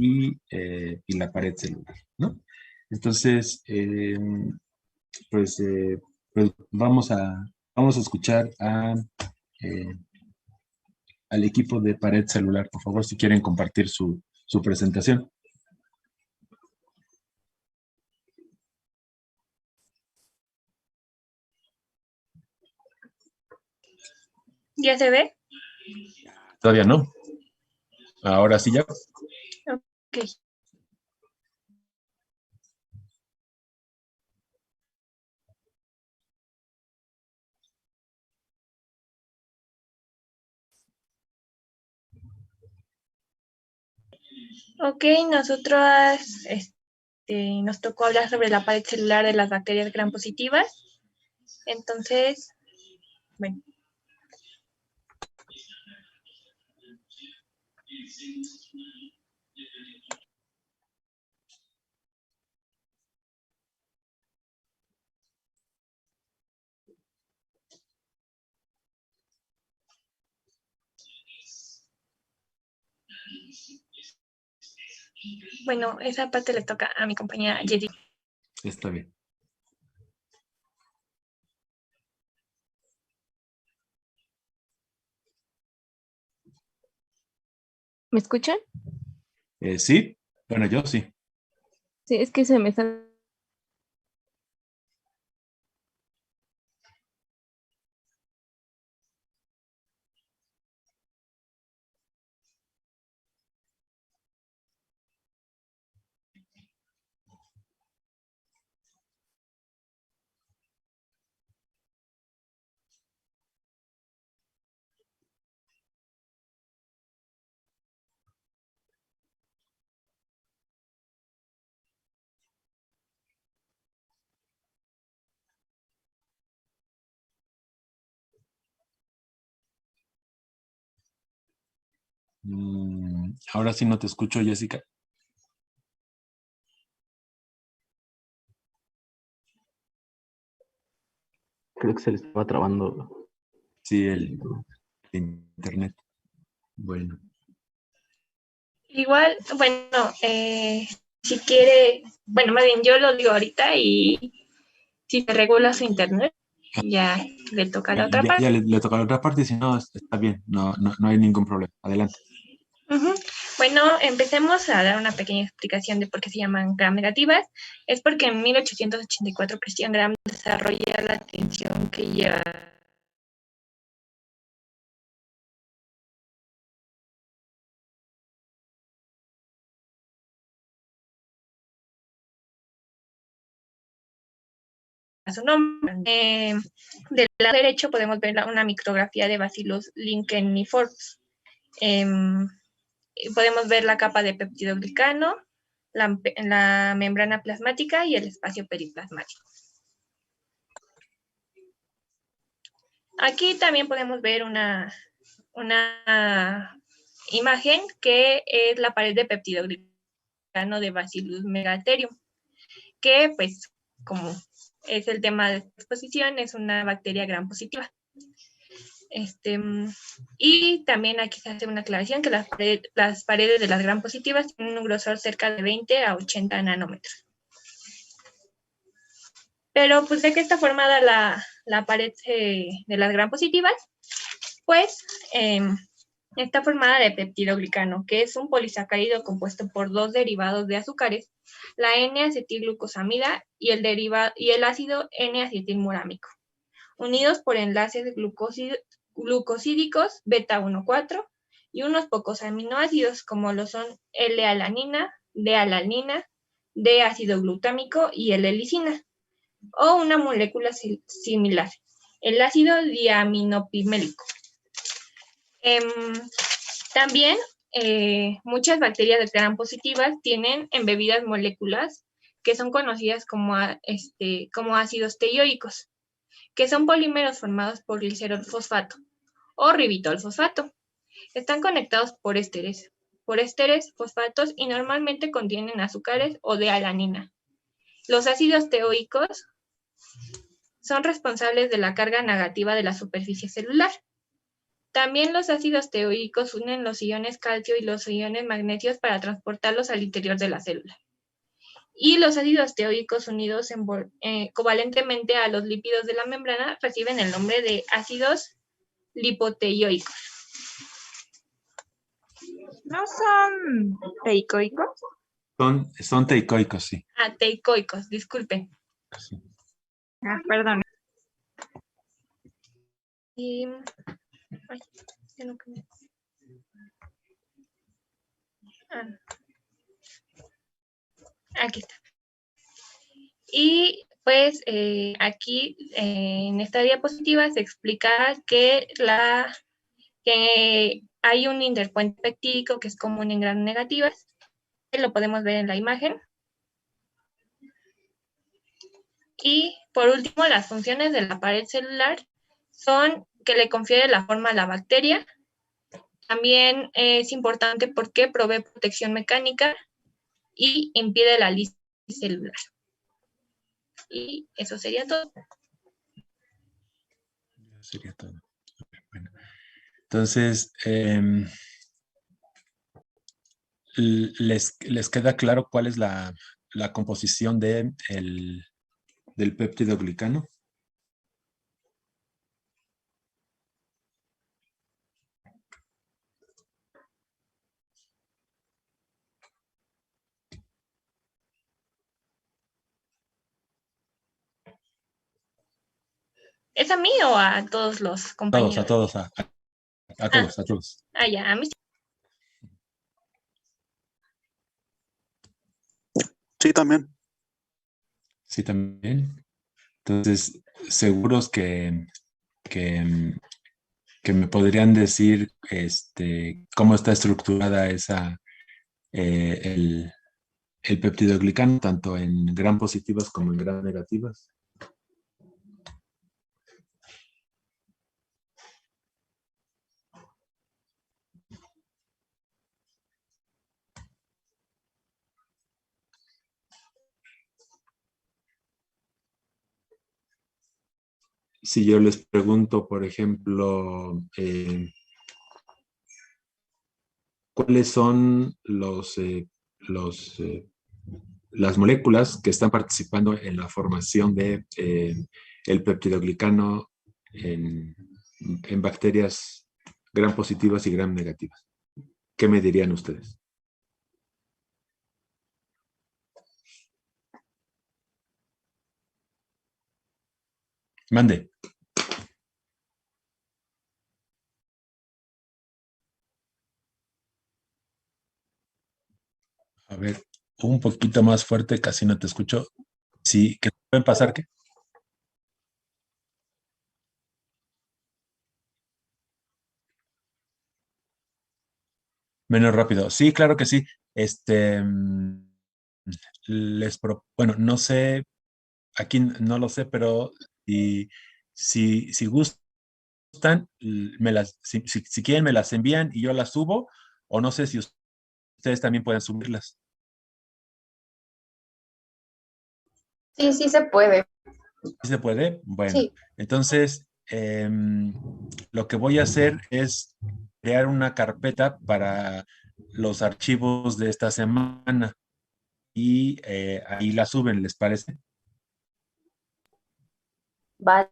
y la pared celular, ¿no? Entonces, pues, pues vamos a escuchar eh, al equipo de pared celular, por favor, si quieren compartir su presentación. ¿Ya se ve? Todavía no. Ahora sí ya. Ok. Ok, nosotros nos tocó hablar sobre la pared celular de las bacterias gram positivas. Entonces, bueno. Bueno, esa parte le toca a mi compañera Jessica. Está bien. ¿Me escuchan? Sí, bueno, yo sí. Sí, es que se me está... Ahora sí no te escucho, Jessica. Creo que se le estaba trabando. Sí, el internet. Bueno. Igual, bueno, si quiere, bueno, más bien yo lo digo ahorita y si se regula su internet, ya le toca a la otra parte. Ya le toca a la otra parte, si no, está bien, no hay ningún problema. Adelante. Bueno, empecemos a dar una pequeña explicación de por qué se llaman gram negativas. Es porque en 1884 Christian Gram desarrolla la tensión que lleva a su nombre. Del lado derecho podemos ver una micrografía de Bacillus licheniformes. Podemos ver la capa de peptidoglicano, la membrana plasmática y el espacio periplasmático. Aquí también podemos ver una imagen que es la pared de peptidoglicano de Bacillus megatherium, que pues como es el tema de esta exposición, es una bacteria gram positiva. Y también aquí se hace una aclaración que las paredes de las gram positivas tienen un grosor cerca de 20 a 80 nanómetros. Pero pues ¿de qué está formada la pared de las gram positivas? Pues está formada de peptidoglicano, que es un polisacárido compuesto por dos derivados de azúcares, la N-acetilglucosamida y el ácido N-acetilmurámico, unidos por enlaces glucosídicos beta-1,4 y unos pocos aminoácidos como lo son L-alanina, D-alanina, D-ácido glutámico y L-lisina, o una molécula similar, el ácido diaminopimélico. También muchas bacterias gram positivas tienen embebidas moléculas que son conocidas como ácidos teioicos, que son polímeros formados por glicerol fosfato o ribitol fosfato. Están conectados por ésteres fosfatos y normalmente contienen azúcares o D-alanina. Los ácidos teoicos son responsables de la carga negativa de la superficie celular. También los ácidos teoicos unen los iones calcio y los iones magnesios para transportarlos al interior de la célula. Y los ácidos teoicos unidos covalentemente a los lípidos de la membrana reciben el nombre de ácidos lipoteioicos. ¿No son teicoicos? Son teicoicos, sí. Ah, teicoicos, disculpen. Sí. Ah, perdón. Y... ay, ya no cambié. Aquí está. Y pues aquí en esta diapositiva se explica que hay un interpuente peptídico que es común en gram negativas. Lo podemos ver en la imagen. Y por último, las funciones de la pared celular son que le confiere la forma a la bacteria. También es importante porque provee protección mecánica y impide la lisis celular. Y eso sería todo. Sería todo. Bueno, entonces, ¿les queda claro cuál es la composición del péptido glicano? ¿Es a mí o a todos los compañeros? A todos. Ah, ya, a mí. Sí, también. Sí, también. Entonces, seguros que me podrían decir cómo está estructurada el peptidoglicano, tanto en gram positivas como en gram negativas. Si yo les pregunto, por ejemplo, ¿cuáles son las moléculas que están participando en la formación de el peptidoglicano en bacterias gram positivas y gram negativas? ¿Qué me dirían ustedes? Mande. A ver, un poquito más fuerte, casi no te escucho. Sí, ¿qué pueden pasar? ¿Qué? Menos rápido. Sí, claro que sí. Bueno, no sé, aquí no lo sé, pero si gustan, si quieren me las envían y yo las subo, o no sé si ustedes también pueden subirlas. Sí, sí se puede. ¿Sí se puede? Bueno, Sí. entonces lo que voy a hacer es crear una carpeta para los archivos de esta semana y ahí la suben, ¿les parece? Vale.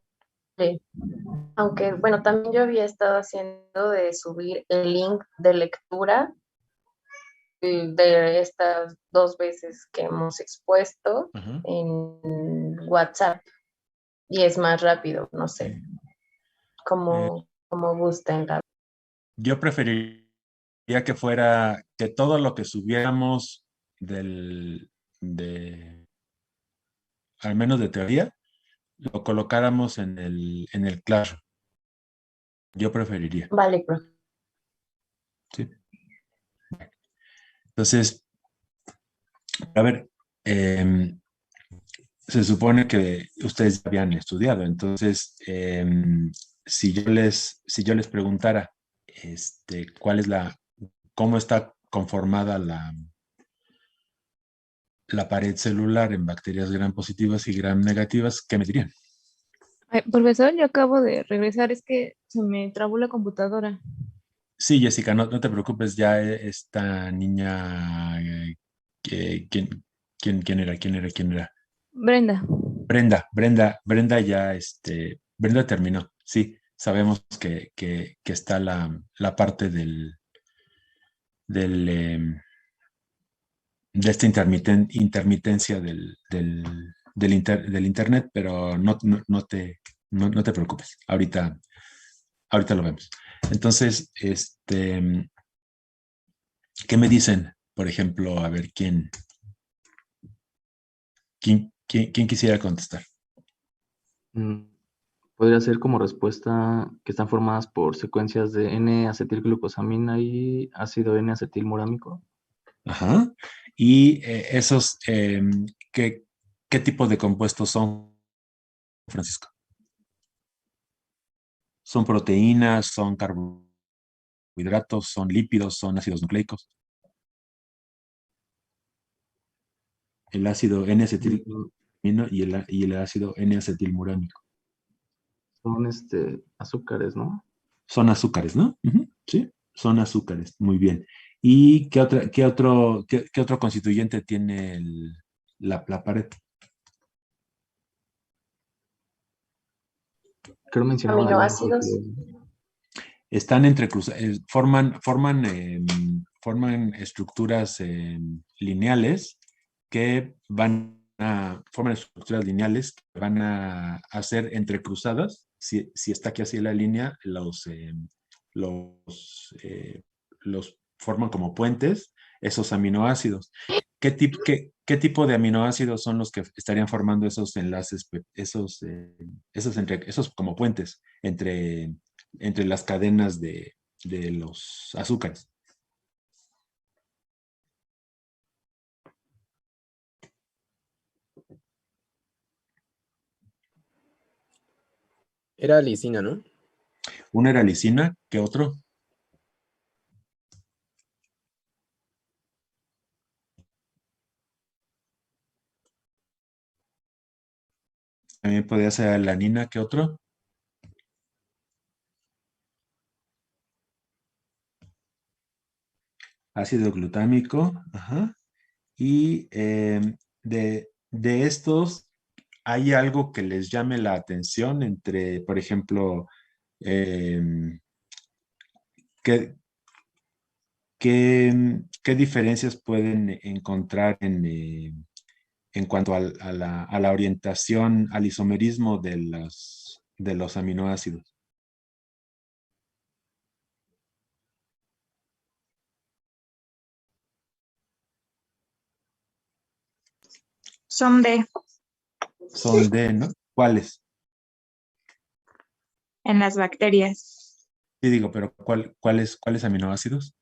Aunque, bueno, también yo había estado haciendo de subir el link de lectura de estas 2 veces que hemos expuesto Ajá. en WhatsApp y es más rápido, no sé, como gusten. Yo preferiría que fuera que todo lo que subiéramos al menos de teoría, lo colocáramos en el Classroom. Yo preferiría. Vale, profe. Sí. Entonces, a ver, se supone que ustedes ya habían estudiado, entonces, si yo les preguntara, cómo está conformada la pared celular en bacterias gram positivas y gram negativas, ¿qué me dirían? Ay, profesor, yo acabo de regresar, es que se me trabó la computadora. Sí, Jessica, no te preocupes, ya esta niña, ¿quién era? ¿Quién era? Brenda. Brenda ya, Brenda terminó, sí, sabemos que está la parte del, de esta intermitencia del internet, pero no te preocupes, ahorita lo vemos. Entonces, ¿qué me dicen? Por ejemplo, a ver, ¿quién quisiera contestar? Mm, Podría ser como respuesta que están formadas por secuencias de N-acetilglucosamina y ácido N-acetilmurámico. Ajá. Y esos, ¿qué tipo de compuestos son, Francisco? ¿Son proteínas, son carbohidratos, son lípidos, son ácidos nucleicos? El ácido N-acetilmurámico Mm, y el ácido N-acetilmurámico. Son azúcares, ¿no? Son azúcares, ¿no? Ujú, sí, son azúcares. Muy bien. ¿Y qué otro constituyente tiene la pared? Creo mencionaban al inicio Aminoácidos. que Están entrecruzadas, forman estructuras lineales forman estructuras lineales que van a ser entrecruzadas. Si está aquí así la línea, los forman como puentes, esos aminoácidos. ¿Qué tipo de aminoácidos son los que estarían formando esos enlaces, esos como puentes entre las cadenas de los azúcares? Era lisina, ¿no? Una era lisina, ¿qué otro? También podría ser alanina, ¿qué otro? Ácido glutámico, ajá. Y de estos, ¿hay algo que les llame la atención entre, por ejemplo, em, qué, qué diferencias pueden encontrar en cuanto a la orientación, al isomerismo de los aminoácidos? Son de Son ¿no? ¿Cuáles? en las bacterias. Sí, digo, pero ¿cuáles aminoácidos?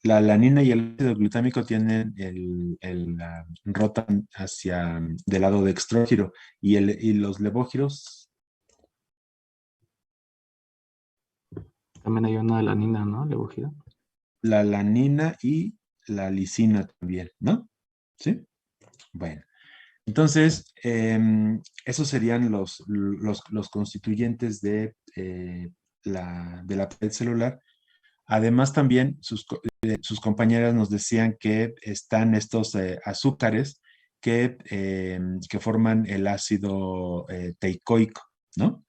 La alanina y el ácido glutámico tienen rotan del lado dextrógiro y los levógiros, también hay una alanina, ¿no? Levogida. la alanina y la lisina también, ¿no? ¿Sí? Bueno, entonces, esos serían los constituyentes de la pared celular. Además, también sus compañeras nos decían que están estos azúcares que forman el ácido teicoico, ¿no?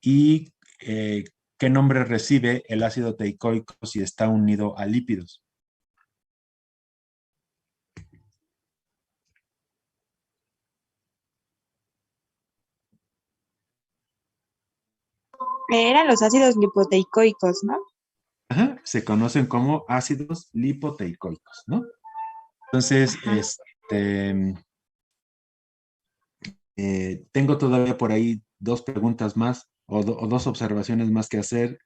Y ¿qué nombre recibe el ácido teicoico si está unido a lípidos? Eran los ácidos lipoteicoicos, ¿no? Ajá, se conocen como ácidos lipoteicoicos, ¿no? Entonces, Ajá. tengo todavía por ahí dos preguntas más o dos observaciones más que hacer.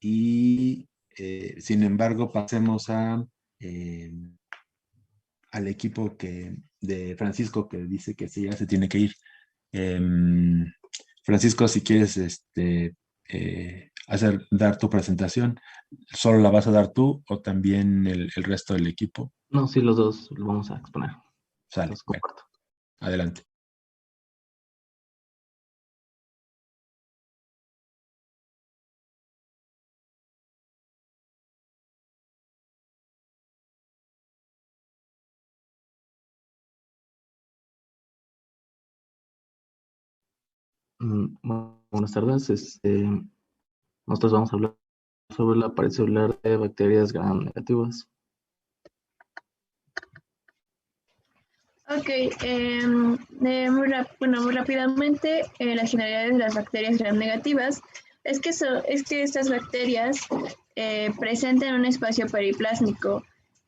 Y sin embargo, pasemos eh, al equipo de Francisco, que dice que sí, ya se tiene que ir. Em, Francisco, si quieres dar tu presentación, ¿solo la vas a dar tú o también el resto del equipo? No, sí, los dos lo vamos a exponer. Sale, Los bueno, comparto. adelante. Buenas tardes. Nosotros vamos a hablar sobre la pared celular de bacterias gram negativas. Ok, muy rápidamente, las generalidades de las bacterias gram negativas es que estas bacterias presentan un espacio periplásmico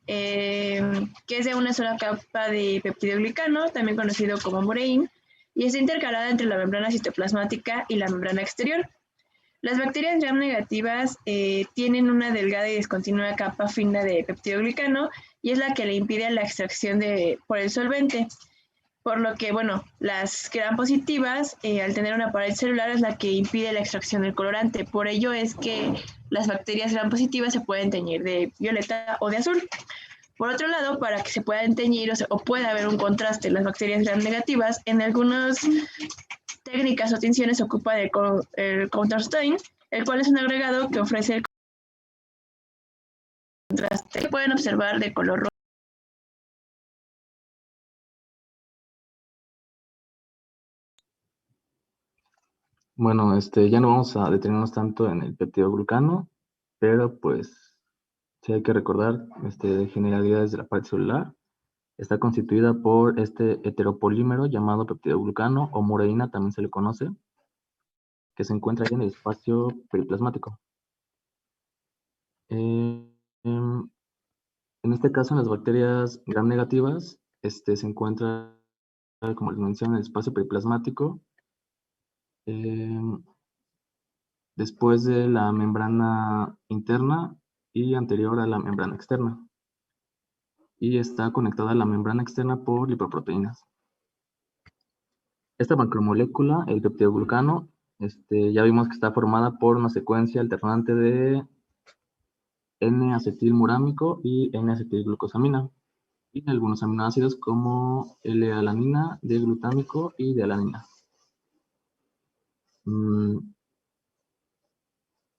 que es de una sola capa de peptidoglicano, también conocido como mureín, y está intercalada entre la membrana citoplasmática y la membrana exterior. Las bacterias gram negativas tienen una delgada y descontinua capa fina de peptidoglicano y es la que le impide la extracción por el solvente. Por lo que, bueno, las gram positivas, al tener una pared celular, es la que impide la extracción del colorante. Por ello es que las bacterias gram positivas se pueden teñir de violeta o de azul. Por otro lado, para que se puedan teñir o pueda haber un contraste en las bacterias gram negativas, en algunas técnicas o tinciones se ocupa el counterstain, el cual es un agregado que ofrece el contraste que pueden observar de color rojo. Bueno, ya no vamos a detenernos tanto en el peptidoglucano, pero pues sí hay que recordar generalidades de la pared celular. Está constituida por este heteropolímero llamado peptidoglucano o mureína, también se le conoce, que se encuentra ahí en el espacio periplasmático. En este caso, en las bacterias gram negativas, se encuentra, como les mencioné, en el espacio periplasmático, después de la membrana interna y anterior a la membrana externa. Y está conectada a la membrana externa por lipoproteínas. Esta macromolécula, el peptidoglucano, ya vimos que está formada por una secuencia alternante de N-acetilmurámico y N-acetilglucosamina, y algunos aminoácidos como L-alanina, D-glutámico y D-alanina.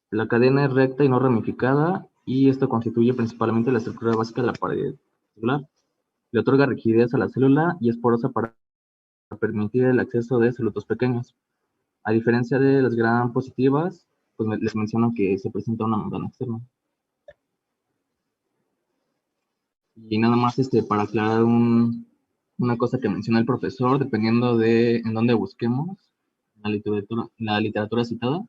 La cadena es recta y no ramificada, y esto constituye principalmente la estructura básica de la pared celular. Le otorga rigidez a la célula y es porosa para permitir el acceso de solutos pequeños. A diferencia de las gram positivas, pues les menciono que se presenta una membrana externa. Y nada más para aclarar una cosa que menciona el profesor, dependiendo de en dónde busquemos la literatura citada,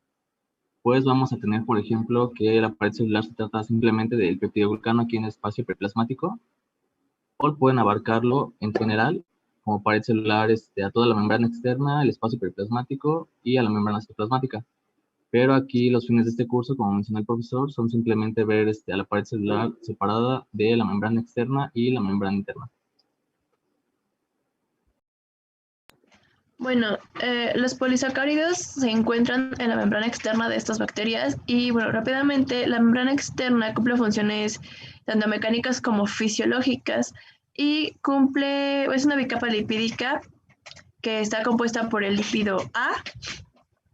pues vamos a tener, por ejemplo, que la pared celular se trata simplemente del peptidoglucano aquí en el espacio periplasmático, o pueden abarcarlo en general como pared celular a toda la membrana externa, el espacio periplasmático y a la membrana citoplasmática. Pero aquí los fines de este curso, como mencionó el profesor, son simplemente ver a la pared celular separada de la membrana externa y la membrana interna. Bueno, los polisacáridos se encuentran en la membrana externa de estas bacterias y, bueno, rápidamente la membrana externa cumple funciones tanto mecánicas como fisiológicas y es una bicapa lipídica que está compuesta por el lípido A,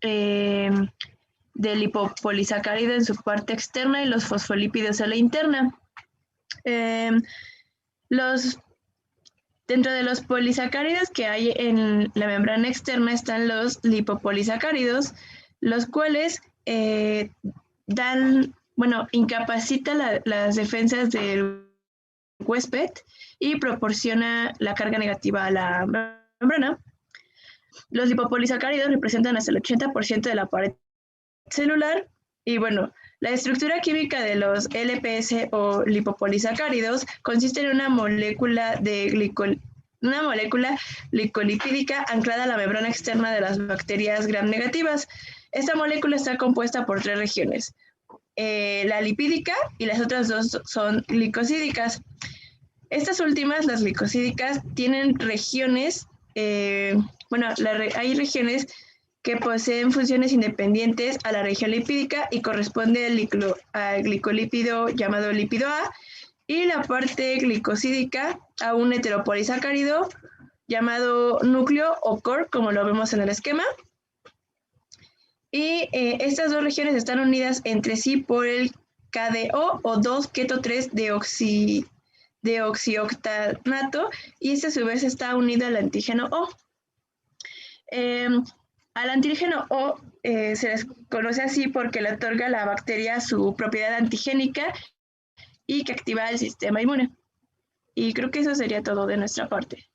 del lipopolisacárido en su parte externa y los fosfolípidos en la interna. Dentro de los polisacáridos que hay en la membrana externa están los lipopolisacáridos, los cuales incapacitan las defensas del huésped y proporciona la carga negativa a la membrana. Los lipopolisacáridos representan hasta el 80% de la pared celular y, bueno, la estructura química de los LPS o lipopolisacáridos consiste en una molécula glicolipídica anclada a la membrana externa de las bacterias gram negativas. Esta molécula está compuesta por 3 regiones, la lipídica, y las otras 2 son glicosídicas. Estas últimas, las glicosídicas, tienen regiones, hay regiones que poseen funciones independientes a la región lipídica y corresponde al glicolípido llamado lípido A y la parte glicosídica a un heteropolisacárido llamado núcleo o core, como lo vemos en el esquema. Y estas dos regiones están unidas entre sí por el KDO o 2-keto-3 deoxioctanato, y este a su vez está unido al antígeno O. Al antígeno O se les conoce así porque le otorga a la bacteria su propiedad antigénica y que activa el sistema inmune. Y creo que eso sería todo de nuestra parte.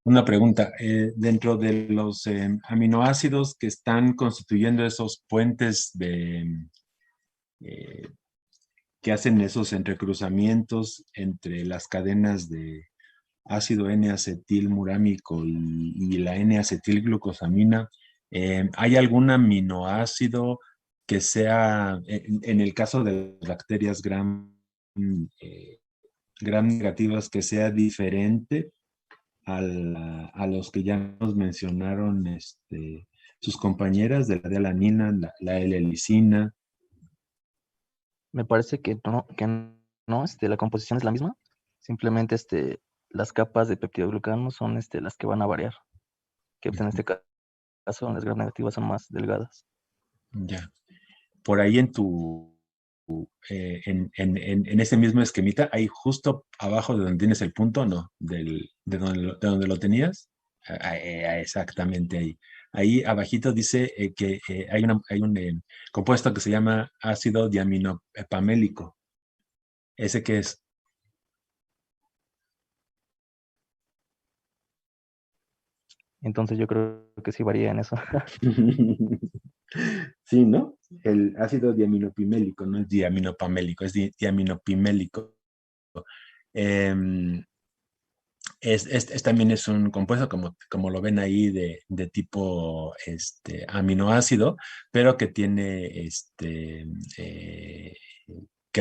Una pregunta, dentro de los aminoácidos que están constituyendo esos puentes que hacen esos entrecruzamientos entre las cadenas de ácido N-acetilmurámico y la N-acetilglucosamina, ¿hay algún aminoácido que sea, en el caso de las bacterias gram negativas, que sea diferente a los que ya nos mencionaron sus compañeras, de la D-alanina, la L-lisina? Me parece que no, la composición es la misma. Simplemente las capas de peptidoglucano son las que van a variar. Que pues, en este caso las gram negativas son más delgadas. Ya. Por ahí en ese mismo esquemita, ahí justo abajo de donde tienes el punto, ¿no? De donde lo tenías. Exactamente ahí. Ahí abajito dice que hay un compuesto que se llama ácido diaminopamélico. ¿Ese qué es? Entonces yo creo que sí varía en eso. Sí, ¿no? El ácido diaminopimélico, no es diaminopamélico, es diaminopimélico. También es un compuesto, como lo ven ahí, de tipo aminoácido, pero que tiene que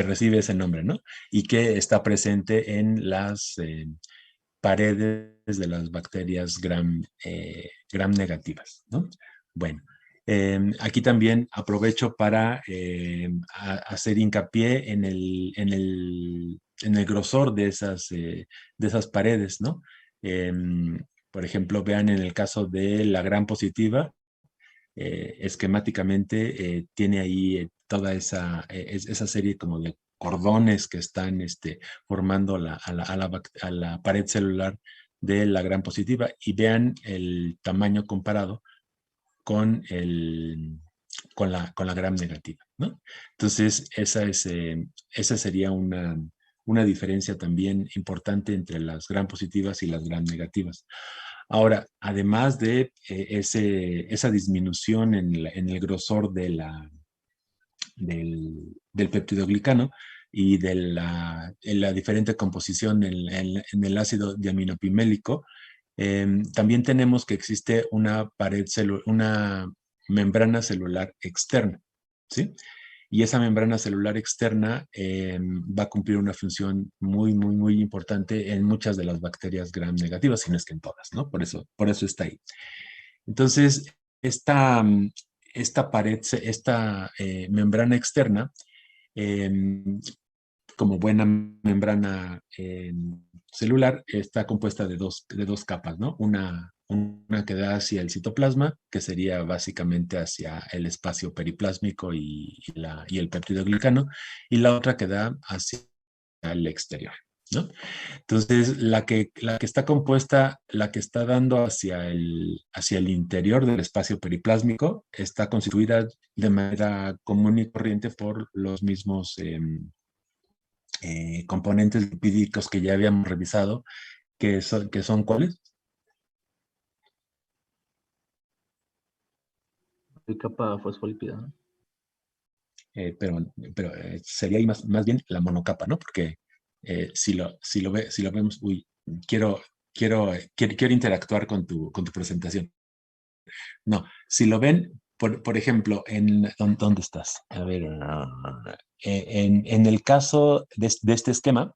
recibe ese nombre, ¿no? Y que está presente en las paredes de las bacterias gram negativas, ¿no? Bueno, aquí también aprovecho para hacer hincapié en el grosor de esas paredes, ¿no? Por ejemplo, vean en el caso de la gram positiva, esquemáticamente tiene ahí toda esa serie como de cordones que están formando a la pared celular de la gram positiva, y vean el tamaño comparado con la gram negativa, ¿no? Entonces, esa sería una diferencia también importante entre las gram positivas y las gram negativas. Ahora, además de esa disminución en el grosor del peptidoglicano y de la diferente composición en el ácido diaminopimélico, también tenemos que existe una una membrana celular externa, ¿sí? Y esa membrana celular externa va a cumplir una función muy, muy, muy importante en muchas de las bacterias gram negativas, si no es que en todas, ¿no? Por eso está ahí. Entonces, esta membrana externa, como buena membrana celular, está compuesta de dos capas, ¿no? Una que da hacia el citoplasma, que sería básicamente hacia el espacio periplásmico y el peptidoglicano, y la otra que da hacia el exterior, ¿no? Entonces, la que está compuesta, la que está dando hacia el interior del espacio periplásmico, está constituida de manera común y corriente por los mismos componentes lipídicos que ya habíamos revisado, que son ¿cuáles? La capa fosfolípida, ¿no? Pero sería ahí más bien la monocapa, ¿no? Porque si lo vemos, quiero interactuar con tu presentación. No, si lo ven, por ejemplo, ¿dónde estás? A ver, en el caso de este esquema,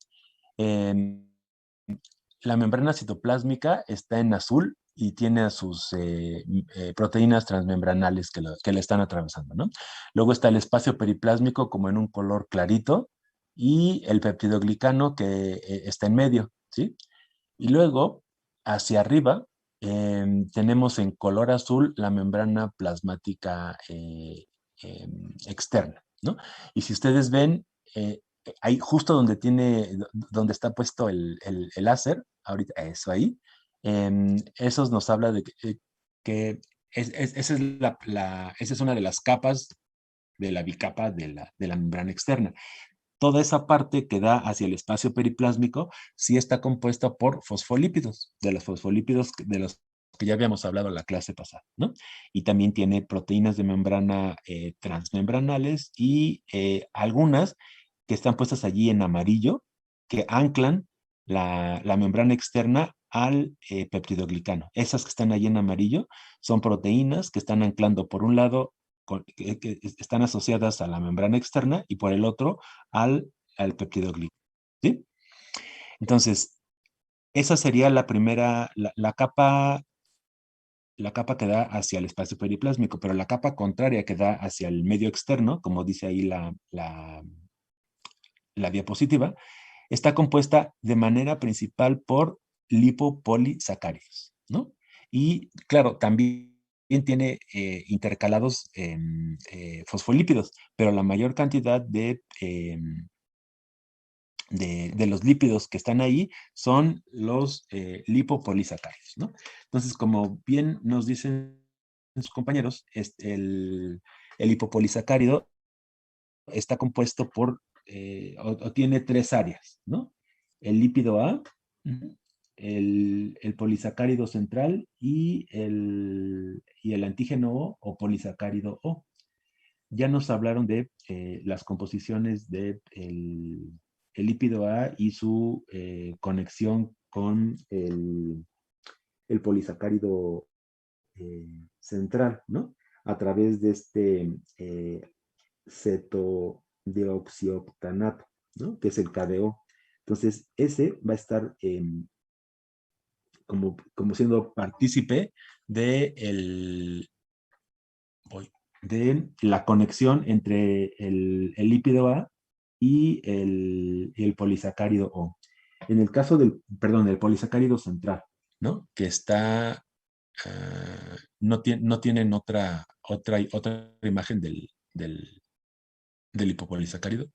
la membrana citoplásmica está en azul y tiene a sus proteínas transmembranales que le están atravesando, ¿no? Luego está el espacio periplásmico como en un color clarito y el peptidoglicano que está en medio, ¿sí? Y luego, hacia arriba, tenemos en color azul la membrana plasmática externa, ¿no? Y si ustedes ven, ahí justo donde está puesto el láser, ahorita, eso ahí, eso nos habla de que esa es una de las capas de la bicapa de la membrana externa. Toda esa parte que da hacia el espacio periplásmico sí está compuesta por fosfolípidos, de los fosfolípidos de los que ya habíamos hablado en la clase pasada, ¿no? Y también tiene proteínas de membrana transmembranales y algunas que están puestas allí en amarillo, que anclan la membrana externa al peptidoglicano. Esas que están allí en amarillo son proteínas que están anclando por un lado, que están asociadas a la membrana externa y por el otro al peptidoglicano, ¿sí? Entonces, esa sería la primera, la capa que da hacia el espacio periplásmico, pero la capa contraria que da hacia el medio externo, como dice ahí la diapositiva, está compuesta de manera principal por lipopolisacáridos, ¿no? Y claro, también tiene intercalados fosfolípidos, pero la mayor cantidad de los lípidos que están ahí son los lipopolisacáridos, ¿no? Entonces, como bien nos dicen sus compañeros, el lipopolisacárido está compuesto por, o tiene tres áreas, ¿no? El lípido A, el polisacárido central y el antígeno O polisacárido O. Ya nos hablaron de las composiciones del lípido A y su conexión con el polisacárido central, ¿no? A través de este cetodeoxioctanato, ¿no? Que es el KDO. Entonces, ese va a estar como siendo partícipe de la conexión entre el lípido A y el polisacárido O. En el caso del polisacárido central, ¿no? Que está, no tienen otra imagen del lipopolisacárido.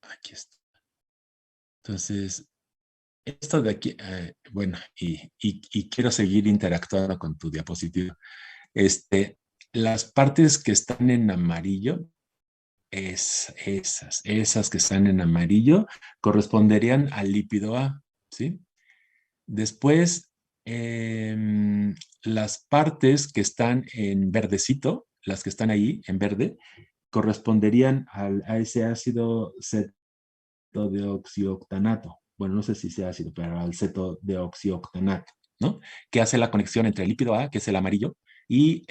Aquí está. Entonces, esto de aquí, bueno, y quiero seguir interactuando con tu diapositiva. Las partes que están en amarillo, esas que están en amarillo, corresponderían al lípido A, ¿sí? Después, las partes que están en verdecito, las que están ahí en verde, corresponderían a ese ácido cetodeoxioctanato. Bueno, no sé si sea ácido, pero al cetodeoxioctanato, ¿no? Que hace la conexión entre el lípido A, que es el amarillo, y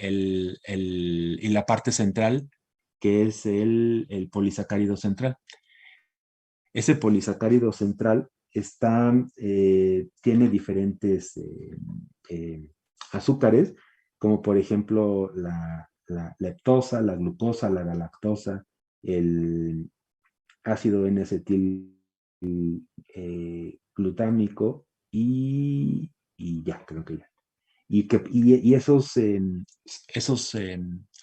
la parte central, que es el polisacárido central. Ese polisacárido central tiene diferentes azúcares, como por ejemplo la leptosa, la glucosa, la galactosa, el ácido N-acetil glutámico y ya, creo que ya. Y esos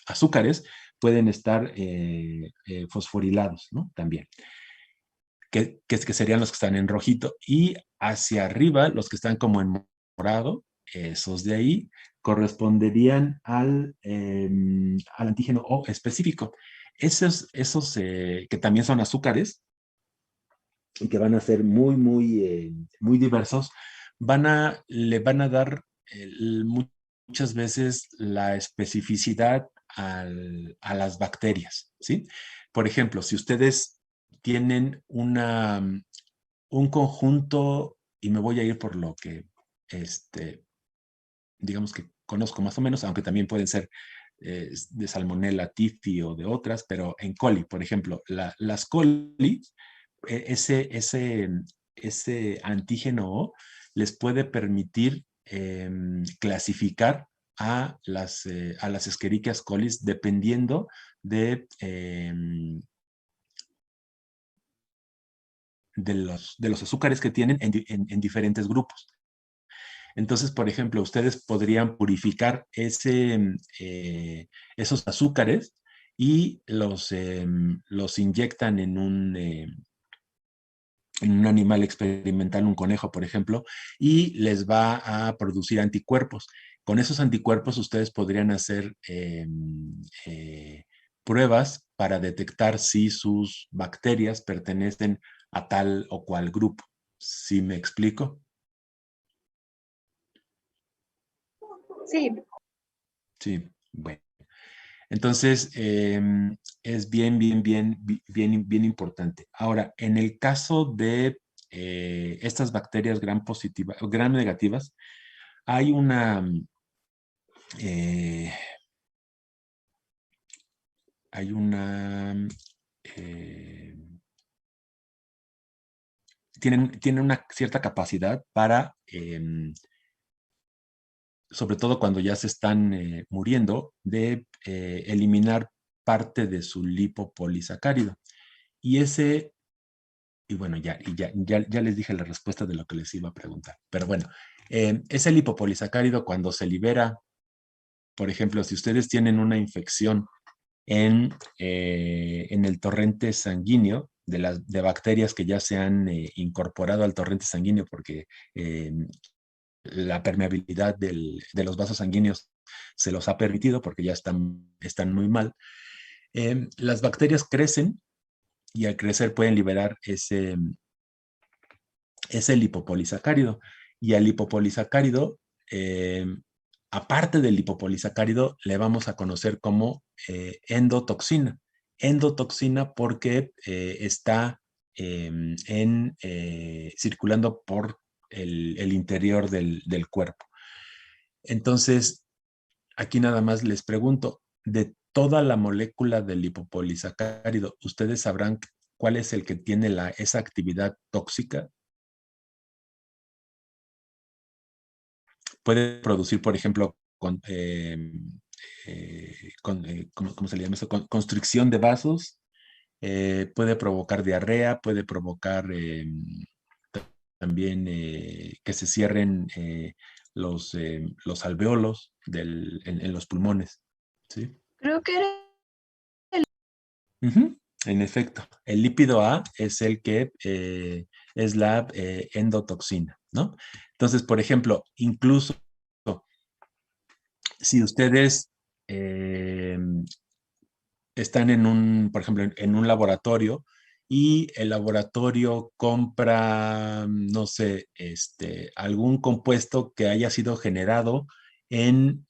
azúcares pueden estar fosforilados, ¿no? También. Que serían los que están en rojito. Y hacia arriba, los que están como en morado, esos de ahí, corresponderían al antígeno O específico. Esos que también son azúcares y que van a ser muy, muy, muy diversos, le van a dar muchas veces la especificidad a las bacterias, ¿sí? Por ejemplo, si ustedes tienen un conjunto, y me voy a ir por lo que, digamos que conozco más o menos, aunque también pueden ser de Salmonella typhi o de otras, pero en coli, por ejemplo, las coli, ese antígeno O les puede permitir clasificar a las Escherichia colis dependiendo de los azúcares que tienen en diferentes grupos. Entonces, por ejemplo, ustedes podrían purificar esos azúcares y los inyectan en un animal experimental, un conejo, por ejemplo, y les va a producir anticuerpos. Con esos anticuerpos ustedes podrían hacer pruebas para detectar si sus bacterias pertenecen a tal o cual grupo. ¿Sí me explico? Sí. Sí, bueno. Entonces, es bien importante. Ahora, en el caso de estas bacterias gram positivas o gram negativas, hay eh, eh, tienen una cierta capacidad para, sobre todo cuando ya se están muriendo, de eliminar parte de su lipopolisacárido. Y bueno, ya les dije la respuesta de lo que les iba a preguntar. Pero bueno, ese lipopolisacárido cuando se libera, por ejemplo, si ustedes tienen una infección en el torrente sanguíneo de bacterias que ya se han incorporado al torrente sanguíneo porque la permeabilidad de los vasos sanguíneos se los ha permitido porque ya están muy mal, las bacterias crecen y al crecer pueden liberar ese lipopolisacárido. Y al lipopolisacárido, aparte del lipopolisacárido, le vamos a conocer como endotoxina. Endotoxina porque está circulando por el interior del cuerpo. Entonces, aquí nada más les pregunto, de toda la molécula del lipopolisacárido, ¿ustedes sabrán cuál es el que tiene esa actividad tóxica? Puede producir, por ejemplo, ¿cómo se le llama eso? Constricción de vasos, puede provocar diarrea, puede provocar también que se cierren los alveolos en los pulmones. ¿Sí? Creo que era Ujú. En efecto, el lípido A es el que es la endotoxina, ¿no? Entonces, por ejemplo, incluso si ustedes están por ejemplo, en un laboratorio y el laboratorio compra, no sé, algún compuesto que haya sido generado en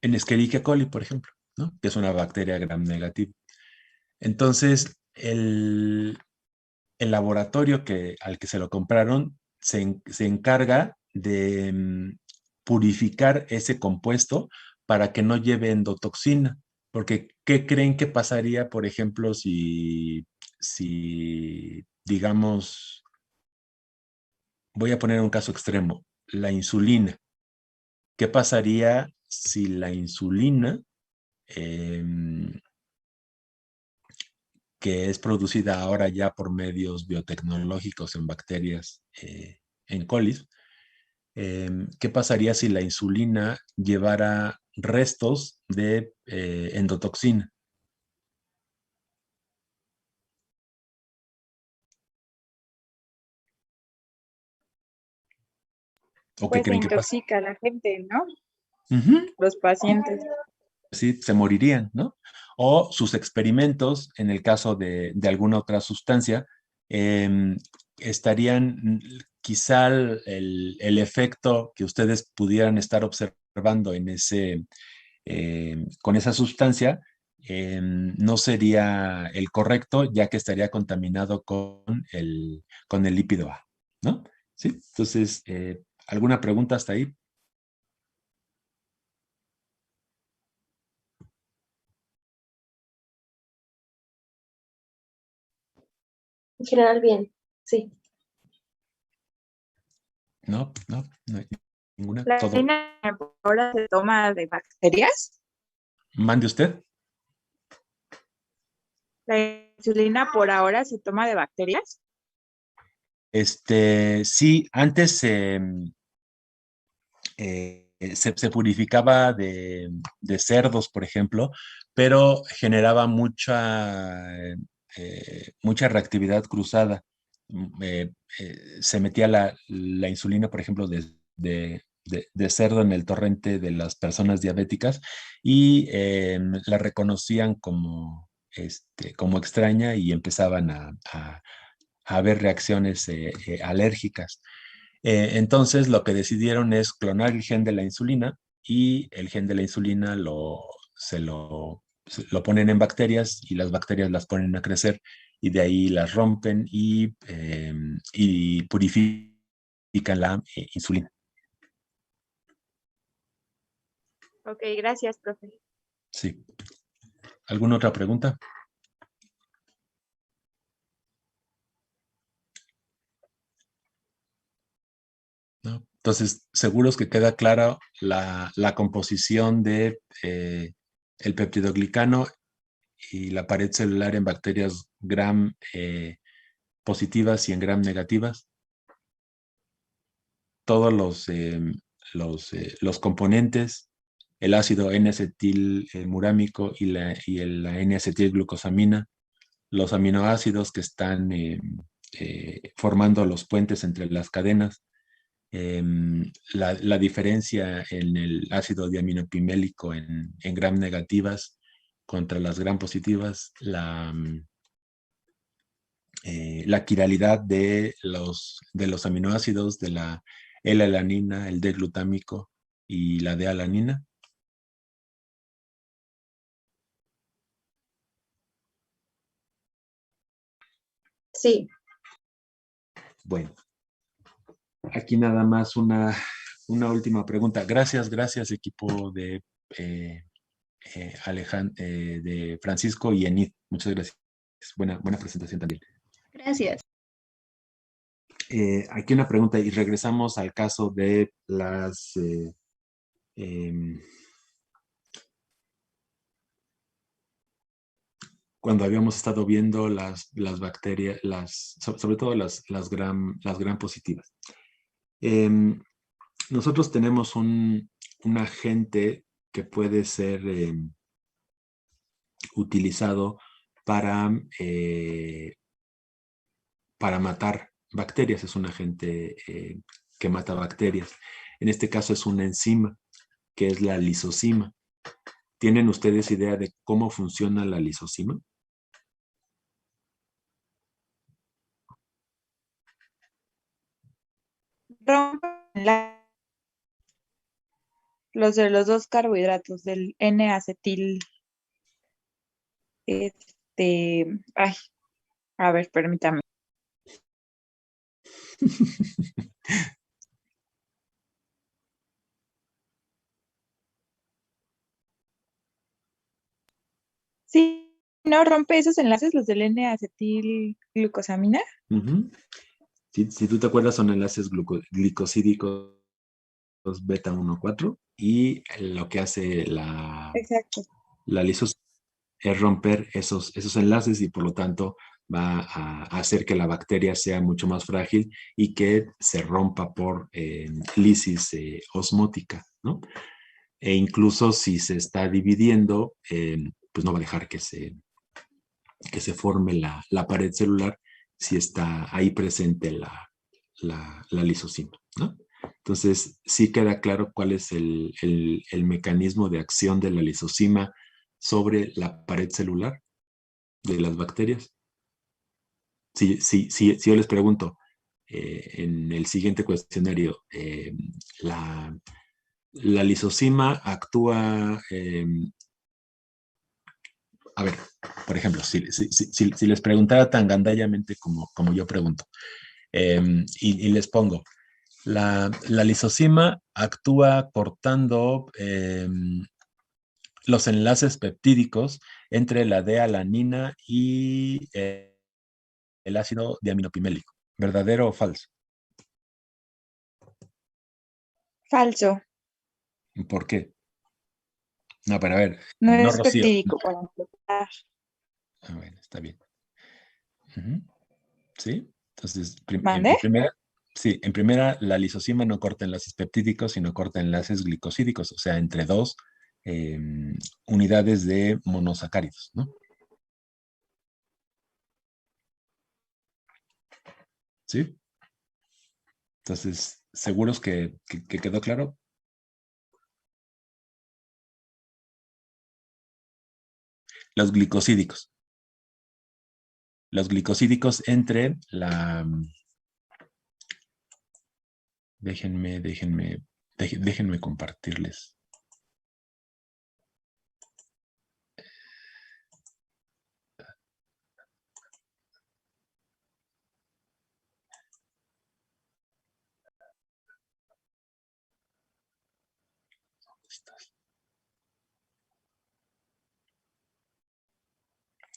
Escherichia coli, por ejemplo, ¿no? Que es una bacteria gram negativa. Entonces, el laboratorio al que se lo compraron se encarga de purificar ese compuesto para que no lleve endotoxina. Porque, ¿qué creen que pasaría, por ejemplo, si digamos, voy a poner un caso extremo, la insulina? ¿Qué pasaría si la insulina que es producida ahora ya por medios biotecnológicos en bacterias en colis? ¿Qué pasaría si la insulina llevara restos de endotoxina? ¿O qué Pues se creen que pasa? intoxica a la gente, ¿no? Ujú. Los pacientes. Sí, se morirían, ¿no? O sus experimentos, en el caso de alguna otra sustancia, estarían quizá el efecto que ustedes pudieran estar observando con esa sustancia no sería el correcto, ya que estaría contaminado con el lípido A, ¿no? Sí, entonces, ¿alguna pregunta hasta ahí? En general, bien. Sí. No, no hay ninguna. ¿La Todo. insulina ahora se toma de bacterias? Mande usted. ¿La insulina por ahora se toma de bacterias? Sí, antes se purificaba de cerdos, por ejemplo, pero generaba mucha reactividad cruzada. Se metía la insulina, por ejemplo, de cerdo en el torrente de las personas diabéticas y la reconocían como extraña y empezaban a haber reacciones alérgicas. Entonces, lo que decidieron es clonar el gen de la insulina y el gen de la insulina lo ponen en bacterias y las bacterias las ponen a crecer y de ahí las rompen y purifican la insulina. Ok, gracias, profe. Sí. ¿Alguna otra pregunta? ¿No? Entonces, seguros que queda clara la composición de el peptidoglicano y la pared celular en bacterias gram positivas y en gram negativas. Todos los componentes, el ácido N-acetilmurámico y la N-acetilglucosamina, los aminoácidos que están formando los puentes entre las cadenas, la diferencia en el ácido diaminopimélico en gram negativas contra las gram positivas, la quiralidad de los aminoácidos de la L-alanina, el D-glutámico y la D-alanina. Sí. Bueno, aquí nada más una última pregunta. Gracias equipo de de Francisco y Enid. Muchas gracias. Buena presentación también. Gracias. Aquí una pregunta y regresamos al caso de cuando habíamos estado viendo las bacterias, sobre todo las gram positivas. Nosotros tenemos un agente que puede ser utilizado para matar bacterias. Es un agente que mata bacterias. En este caso es una enzima, que es la lisozima. ¿Tienen ustedes idea de cómo funciona la lisozima? Rompen los de los dos carbohidratos, del N-acetil. Ay, a ver, permítame. Sí, ¿no rompe esos enlaces, los del N-acetilglucosamina? Uh-huh. Si tú te acuerdas, son enlaces glicosídicos beta 1,4 y lo que hace Exacto. la lisozima es romper esos enlaces y por lo tanto va a hacer que la bacteria sea mucho más frágil y que se rompa por lisis osmótica, ¿no? E incluso si se está dividiendo, pues no va a dejar que se forme la pared celular si está ahí presente la lisozima, ¿no? Entonces, sí queda claro cuál es el mecanismo de acción de la lisozima sobre la pared celular de las bacterias. Si yo les pregunto en el siguiente cuestionario, la lisozima actúa, a ver, por ejemplo, si les preguntara tan gandallamente como yo pregunto, y les pongo, la lisozima actúa cortando los enlaces peptídicos entre la D-alanina y el ácido diaminopimélico. ¿Verdadero o falso? Falso. ¿Por qué? No, pero a ver, No no, es Rocío. peptídico para empezar. Ah, bueno, está bien. Ujú. ¿Sí? Entonces, ¿Mande? en primera, la lisosima no corta enlaces peptídicos, sino corta enlaces glicosídicos, o sea, entre dos unidades de monosacáridos, ¿no? ¿Sí? Entonces, ¿seguros que quedó claro? Los glicosídicos. Los glicosídicos entre la... Déjenme compartirles.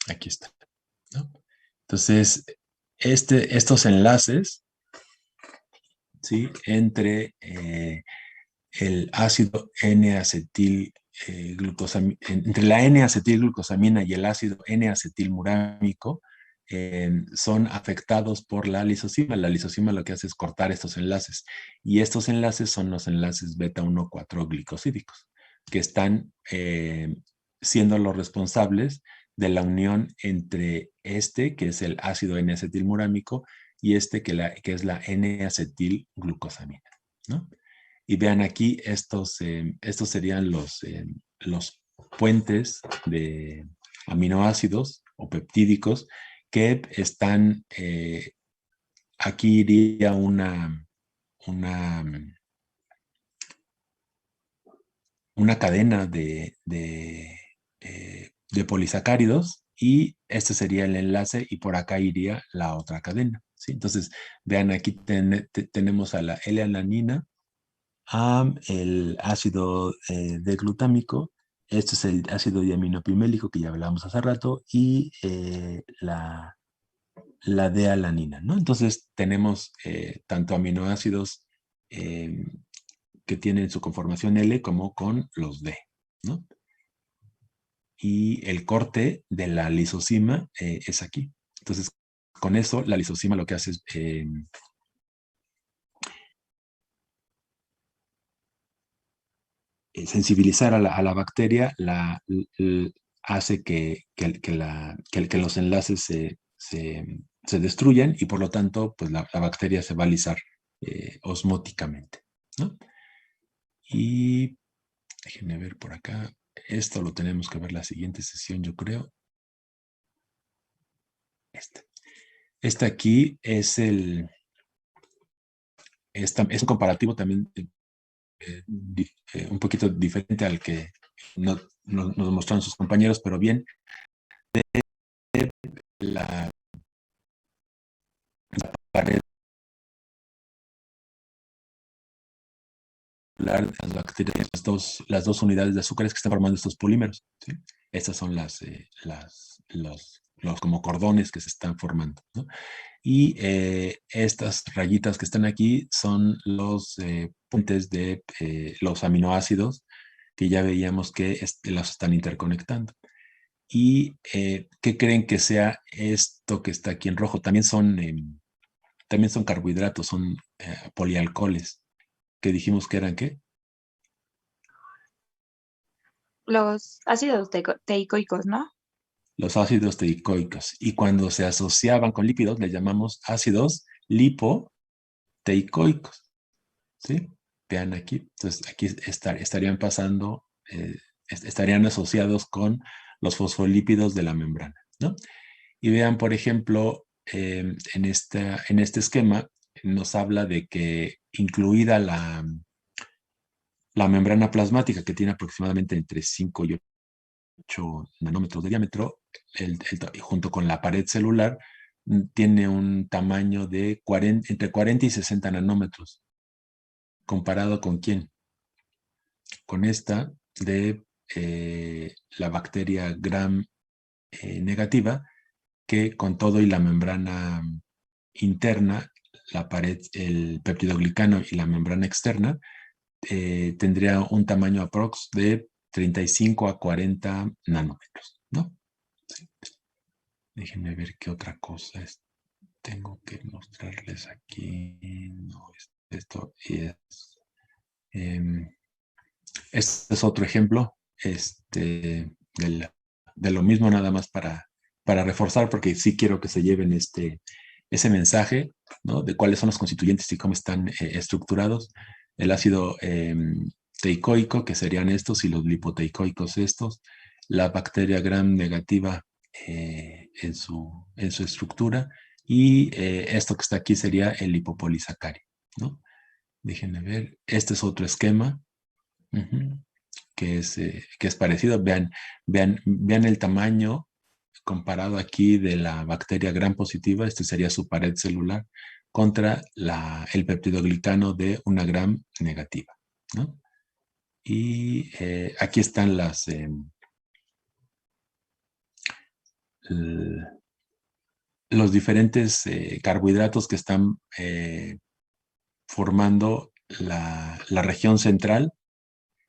Aquí está, ¿no? Entonces, estos enlaces, ¿sí? Entre el ácido N-acetil entre la N-acetilglucosamina y el ácido N-acetilmurámico son afectados por la lisosima. La lisosima lo que hace es cortar estos enlaces y estos enlaces son los enlaces beta-1,4 glicosídicos que están siendo los responsables de la unión entre que es el ácido N-acetilmurámico, y que es la N-acetilglucosamina, ¿no? Y vean aquí, estos serían los puentes de aminoácidos o peptídicos que están, aquí iría una cadena de polisacáridos, y este sería el enlace y por acá iría la otra cadena, ¿sí? Entonces, vean aquí tenemos a la L-alanina, el ácido D-glutámico, este es el ácido diaminopimélico que ya hablamos hace rato, y la D-alanina, ¿no? Entonces tenemos tanto aminoácidos que tienen su conformación L como con los D, ¿no? Y el corte de la lisosima es aquí. Entonces, con eso, la lisosima lo que hace es sensibilizar a la bacteria, hace que los enlaces se destruyan, y por lo tanto, pues la bacteria se va a lisar osmóticamente, ¿no? Y déjenme ver por acá. Esto lo tenemos que ver la siguiente sesión, yo creo. Este aquí es es un comparativo también un poquito diferente al que nos mostraron sus compañeros, pero bien, la pared celular de las bacterias, las dos unidades de azúcares que están formando estos polímeros, ¿sí? Estas son los como cordones que se están formando, ¿no? Y estas rayitas que están aquí son los puentes de los aminoácidos que ya veíamos que los están interconectando. ¿Y qué creen que sea esto que está aquí en rojo? También son carbohidratos, son polialcoholes, que dijimos que eran, ¿qué? Los ácidos teicoicos, ¿no? Los ácidos teicoicos. Y cuando se asociaban con lípidos, les llamamos ácidos lipoteicoicos, ¿sí? Vean aquí. Entonces, aquí estarían pasando, estarían asociados con los fosfolípidos de la membrana, ¿no? Y vean, por ejemplo, en este esquema nos habla de que incluida la membrana plasmática, que tiene aproximadamente entre 5 y 8 nanómetros de diámetro, junto con la pared celular, tiene un tamaño de entre 40 y 60 nanómetros. ¿Comparado con quién? Con esta de la bacteria gram negativa, que con todo y la membrana interna, la pared, el peptidoglicano y la membrana externa, tendría un tamaño aprox de 35 a 40 nanómetros, ¿no? Sí. Déjenme ver qué otra cosa tengo que mostrarles aquí. No, esto es... este es otro ejemplo de lo mismo, nada más para reforzar, porque sí quiero que se lleven ese mensaje, ¿no? De cuáles son los constituyentes y cómo están estructurados. El ácido teicoico, que serían estos, y los lipoteicoicos estos. La bacteria gram negativa en su estructura. Y esto que está aquí sería el lipopolisacárido, ¿no? Déjenme ver. Este es otro esquema. Que es parecido. Vean el tamaño comparado aquí de la bacteria gram positiva, este sería su pared celular, contra el peptidoglicano de una gram negativa, ¿no? Y aquí están los diferentes carbohidratos que están formando la región central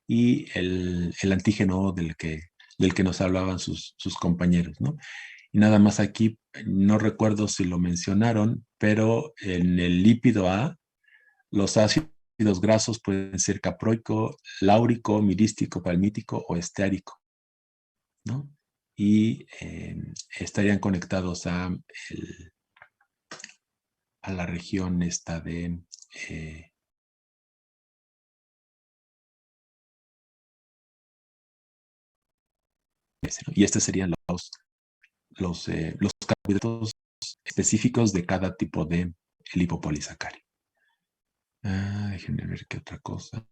y el antígeno del que nos hablaban sus compañeros, ¿no? Y nada más aquí, no recuerdo si lo mencionaron, pero en el lípido A, los ácidos grasos pueden ser caproico, láurico, mirístico, palmítico o esteárico, ¿no? Y estarían conectados a la región esta de... y estos serían los carbohidratos específicos de cada tipo de lipopolisacárido. Déjenme ver qué otra cosa.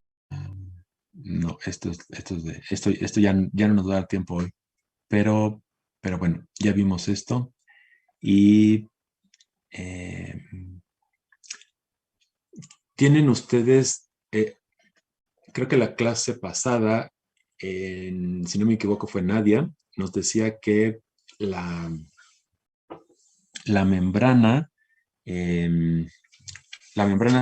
No, esto ya no nos va a dar tiempo hoy. Pero bueno, ya vimos esto. Y tienen ustedes, creo que la clase pasada, si no me equivoco fue Nadia, nos decía que la membrana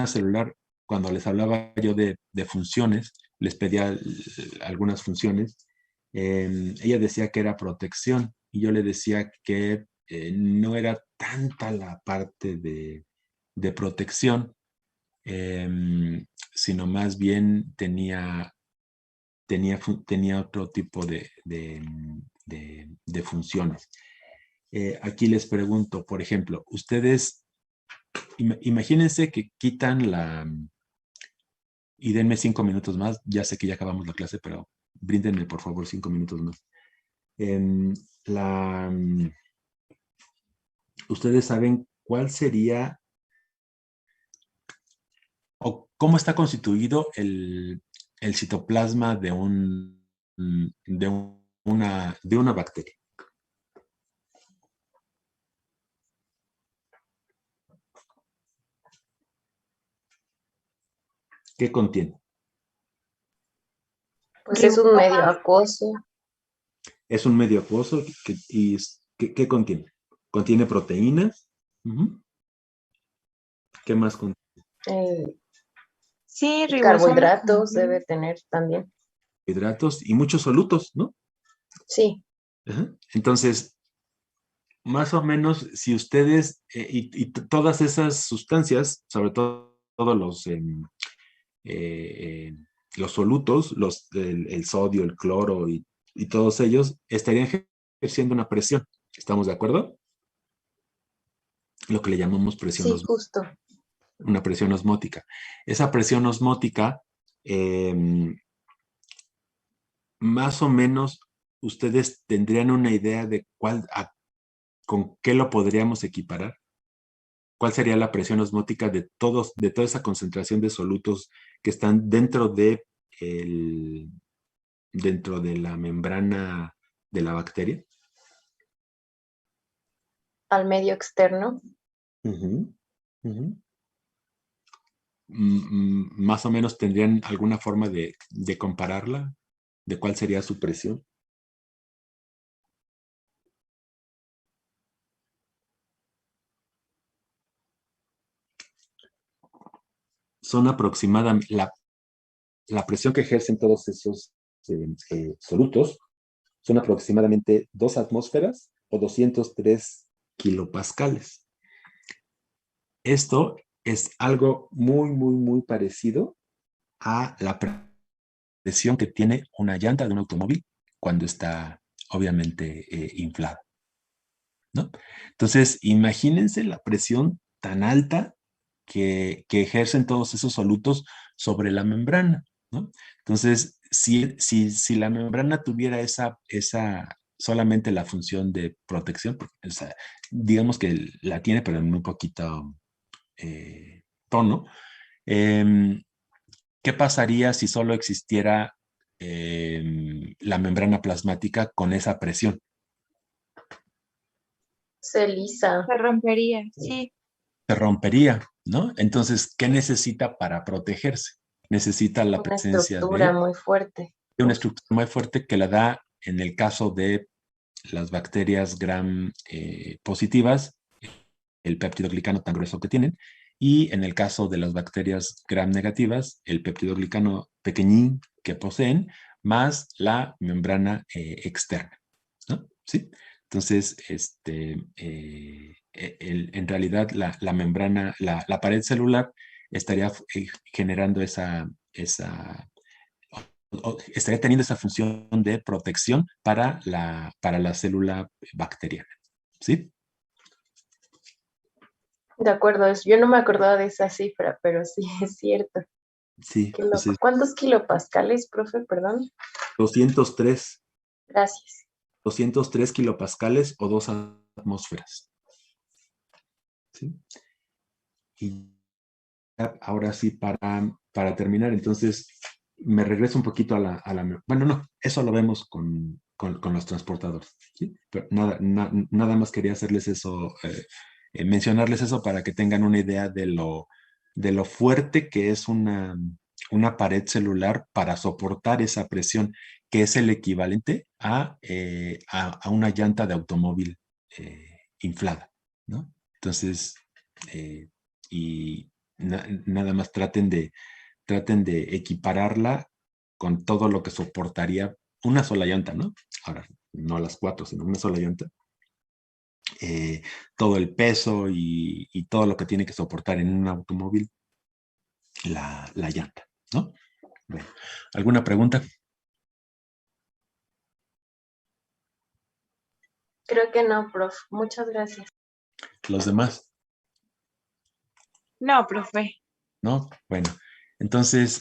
celular, cuando les hablaba yo de funciones, les pedía algunas funciones, ella decía que era protección y yo le decía que no era tanta la parte de protección, sino más bien tenía otro tipo de funciones. Aquí les pregunto, por ejemplo, ustedes imagínense que quitan y denme 5 minutos más, ya sé que ya acabamos la clase, pero bríndenme por favor 5 minutos más. Ustedes saben cuál sería o cómo está constituido el citoplasma de una bacteria. ¿Qué contiene? Pues es un medio acuoso. Es un medio acuoso. ¿Qué contiene? ¿Contiene proteínas? ¿Qué más contiene? Sí, Carbohidratos debe tener también. Hidratos y muchos solutos, ¿no? Sí. Entonces, más o menos, si ustedes, y todas esas sustancias, sobre todo los solutos, el sodio, el cloro y todos ellos, estarían ejerciendo una presión. ¿Estamos de acuerdo? Lo que le llamamos presión Sí, osmótica. justo. Una presión osmótica. Esa presión osmótica, más o menos, ustedes tendrían una idea de con qué lo podríamos equiparar. ¿Cuál sería la presión osmótica de toda esa concentración de solutos que están dentro de la membrana de la bacteria? Al medio externo. Más o menos tendrían alguna forma de compararla, de cuál sería su presión. son aproximadamente, la presión que ejercen todos esos solutos son aproximadamente 2 atmósferas o 203 kilopascales. Esto es algo muy, muy, muy parecido a la presión que tiene una llanta de un automóvil cuando está obviamente inflada, ¿no? Entonces, imagínense la presión tan alta que ejercen todos esos solutos sobre la membrana, ¿no? Entonces, si la membrana tuviera solamente la función de protección, o sea, digamos que la tiene, pero en muy poquito tono, ¿qué pasaría si solo existiera la membrana plasmática con esa presión? Se lisa. Se rompería, sí. Se rompería, ¿no? Entonces, ¿qué necesita para protegerse? Necesita la Una presencia estructura de muy fuerte. una estructura muy fuerte que la da, en el caso de las bacterias gram positivas, el peptidoglicano tan grueso que tienen, y en el caso de las bacterias gram negativas, el peptidoglicano pequeñín que poseen, más la membrana externa, ¿no? ¿Sí? Entonces, en realidad la membrana, la pared celular estaría generando estaría teniendo esa función de protección para la célula bacteriana, ¿sí? De acuerdo, yo no me acordaba de esa cifra, pero sí es cierto. Sí, Qué loco. entonces ¿Cuántos kilopascales, profe? Perdón. 203 Gracias. 203 kilopascales o 2 atmósferas, ¿sí? Y ahora sí, para terminar, entonces me regreso un poquito bueno, no, eso lo vemos con los transportadores, ¿sí? Pero nada más quería hacerles eso, mencionarles eso para que tengan una idea de lo fuerte que es una pared celular para soportar esa presión, que es el equivalente a una llanta de automóvil inflada, ¿no? Entonces, y nada más traten de equipararla con todo lo que soportaría una sola llanta, ¿no? Ahora, no las 4, sino una sola llanta. Todo el peso y todo lo que tiene que soportar en un automóvil la llanta, ¿no? Bueno, ¿alguna pregunta? Creo que no, prof. Muchas gracias. ¿Los demás? No, profe. ¿No? Bueno, entonces